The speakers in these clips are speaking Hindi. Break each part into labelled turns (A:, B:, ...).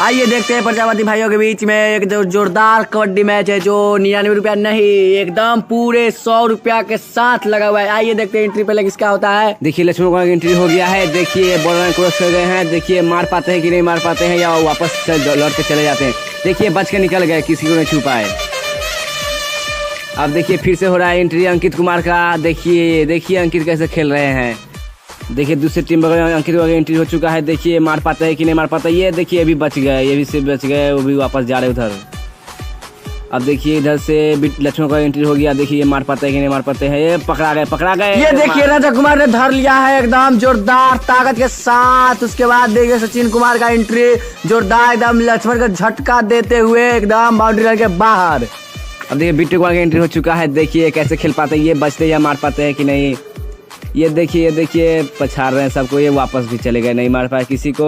A: आइए देखते हैं प्रजापति भाइयों के बीच में एक जो जोरदार कबड्डी मैच है जो 99 रुपया नहीं एकदम पूरे 100 रुपया के साथ लगा हुआ है। आइए देखते हैं एंट्री पहले किसका होता है। देखिए लक्ष्मण कुमार की एंट्री हो गया है। देखिए बॉलर क्रॉस कर गए हैं। देखिए मार पाते हैं कि नहीं मार पाते हैं या वापस लौट के चले जाते हैं। देखिए बच के निकल गए, किसी को नहीं छू पाए। अब देखिए फिर से हो रहा है एंट्री अंकित कुमार का। देखिए अंकित कैसे खेल रहे हैं। देखिए दूसरी टीम बगल में अंकित का एंट्री हो चुका है। देखिए मार पाता है कि नहीं मार पाता। ये देखिए अभी बच गए, ये भी से बच गए, वो भी वापस जा रहे उधर। अब देखिए इधर से लक्ष्मण का एंट्री हो गया। देखिए ये मार पाते हैं कि नहीं मार पाते हैं। ये पकड़ा गए। ये देखिए राजा कुमार ने धर लिया है एकदम जोरदार ताकत के साथ। उसके बाद देखिए सचिन कुमार का एंट्री जोरदार एकदम लक्ष्मण का झटका देते हुए एकदम बाउंड्री लाइन के बाहर। अब देखिए बिट्टू कुमार का एंट्री हो चुका है। देखिए कैसे खेल पाते हैं, ये बचते या मार पाते हैं कि नहीं। ये देखिए पछाड़ रहे हैं सबको। ये वापस भी चले गए, नहीं मार पाए किसी को।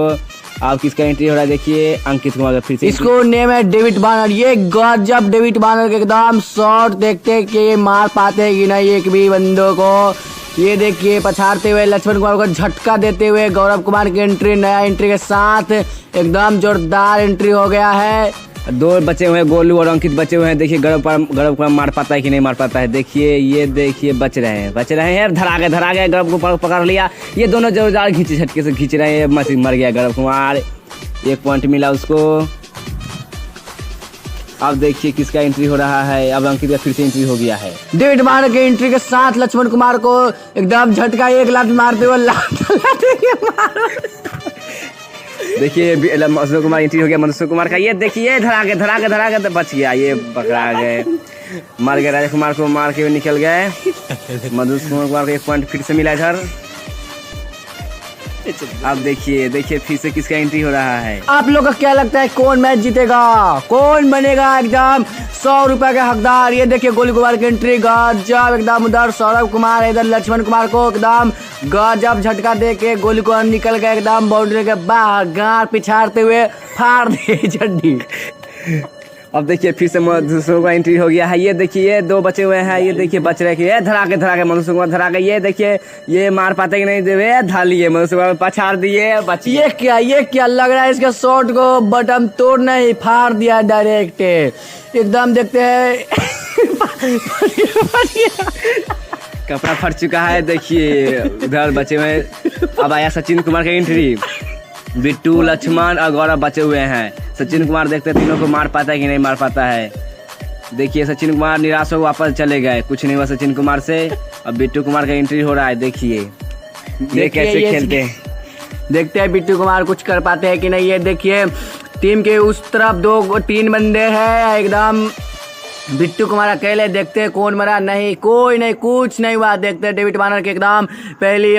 A: अब किसका एंट्री हो रहा है देखिए अंकित कुमार का फिर से। इसको नेम है डेविड वार्नर। ये गजब डेविड वार्नर के एकदम शॉट देखते हैं कि मार पाते हैं कि नहीं एक भी बंदों को। ये देखिए पछाड़ते हुए लक्ष्मण कुमार को झटका देते हुए गौरव कुमार की एंट्री नया एंट्री के साथ एकदम जोरदार एंट्री हो गया है। दो बचे हुए हैं, गोलू और अंकित बचे हुए हैं। देखिए गौरव कुमार मार पाता है कि नहीं मार पाता है। देखिए बच रहे हैं। धरा गए गौरव को पकड़ लिया। ये दोनों जोरदार झटके से खींच रहे हैं। मर गया गौरव कुमार, 1 पॉइंट मिला उसको। अब देखिए किसका एंट्री हो रहा है। अब अंकित का फिर से एंट्री हो गया है। डेविड वार्नर के एंट्री के साथ लक्ष्मण कुमार को एकदम झटका, एक लात मारते हुए देखिए मधुसूदन कुमार एंट्री हो गया मधुसूदन कुमार का। ये देखिए धरा के तो बच गया। ये पकड़ा गए, मर गए। राजा कुमार को मार के निकल गए। मधुसूदन कुमार को 1 पॉइंट फिर से मिला इधर। अब देखिए फिर से किसका एंट्री हो रहा है। आप लोग का क्या लगता है कौन मैच जीतेगा, कौन बनेगा एकदम 100 रुपए का हकदार। ये देखिए गोलू कुमार की एंट्री गजब एकदम। उधर सौरभ कुमार, इधर लक्ष्मण कुमार को एकदम गजब झटका दे के गोलू कुमार निकल गए एकदम बाउंड्री के बाहर, गार पिछाड़ते हुए फाड़ दिए चड्डी। अब देखिए फिर से मधुसूदन का एंट्री हो गया है। ये देखिए 2 बचे हुए हैं। ये देखिए बच रहे हैं। धरा के मधुसूदन कुमार धरा के। ये देखिए ये मार पाते कि नहीं देवे, धर लिए मधुसूदन पछाड़ दिए। बचिए ये क्या लग रहा है इसके शॉट को बटन तोड़ नहीं फाड़ दिया डायरेक्ट एकदम। देखते हैं कपड़ा फट चुका है। देखिए उधर बचे हुए। अब आया सचिन कुमार का एंट्री। बिट्टू, लक्ष्मण और गौरव बचे हुए हैं। सचिन कुमार देखते हैं तीनों को मार पाता है कि नहीं मार पाता है। देखिए सचिन कुमार निराश हो वापस चले गए, कुछ नहीं हुआ सचिन कुमार से। अब बिट्टू कुमार का एंट्री हो रहा है। देखिए ये कैसे खेलते हैं। देखते हैं बिट्टू कुमार कुछ कर पाते हैं कि नहीं। ये देखिए टीम के उस तरफ 2-3 बंदे हैं एकदम। बिट्टू कुमार अकेले। देखते हैं कौन मरा, नहीं कोई नहीं, कुछ नहीं हुआ। देखते हैं डेविड वार्नर के एकदम पहली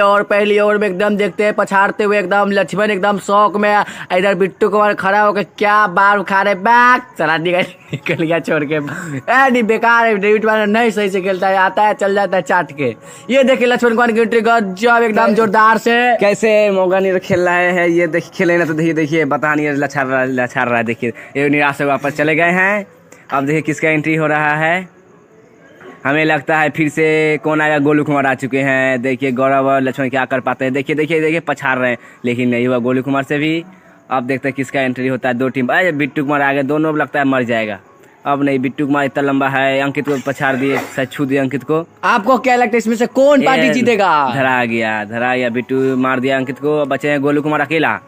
A: ओवर में एकदम देखते हैं पछाड़ते हुए एकदम लक्ष्मण एकदम शौक में। इधर बिट्टू कुमार खड़ा होकर क्या बार खा रहे बैक चला दिया, निकल गया छोड़ के। नहीं बेकार है, डेविड वार्नर नहीं सही से खेलता है, आता है चल जाता है चाट के। ये देखिए लक्ष्मण कुमार की एंट्री गजब एकदम जोरदार से। कैसे मौका नहीं खेल रहा है। ये देखिए खेले ना तो देखिए बता नहीं लछाड़ रहा है। देखिए ये निराश वापस चले गए हैं। अब देखिए किसका एंट्री हो रहा है। हमें लगता है फिर से कौन आया, गोलू कुमार आ चुके हैं। देखिए गौरव और लक्ष्मण क्या कर पाते हैं। देखिए पछाड़ रहे हैं लेकिन नहीं हुआ गोलू कुमार से भी। अब देखते हैं किसका एंट्री होता है। 2 टीम। अरे बिट्टू कुमार आ गए, दोनों लगता है मर जाएगा। अब नहीं, बिट्टू कुमार इतना लंबा है, अंकित को पछाड़ दिए, छू दिए अंकित को। आपको क्या लगता है इसमें से कौन पार्टी जीतेगा। धरा गया बिट्टू, मार दिया अंकित को। बचे हैं गोलू कुमार अकेला।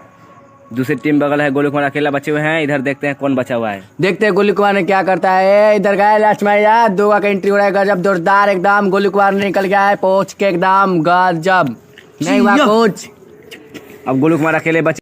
A: दूसरी टीम बगल है, गोलू कुमार अकेला बचे हुए हैं। इधर देखते हैं कौन बचा हुआ है। देखते हैं गोलू कुमार ने क्या करता है। इधर गए लक्ष्मण 2 का एंट्री हो रहा है गजब जोरदार एकदम। गोलू कुमार ने निकल गया है पहुंच के एकदम गजब, नहीं हुआ कुछ। अब गोलू कुमार अकेले बचे।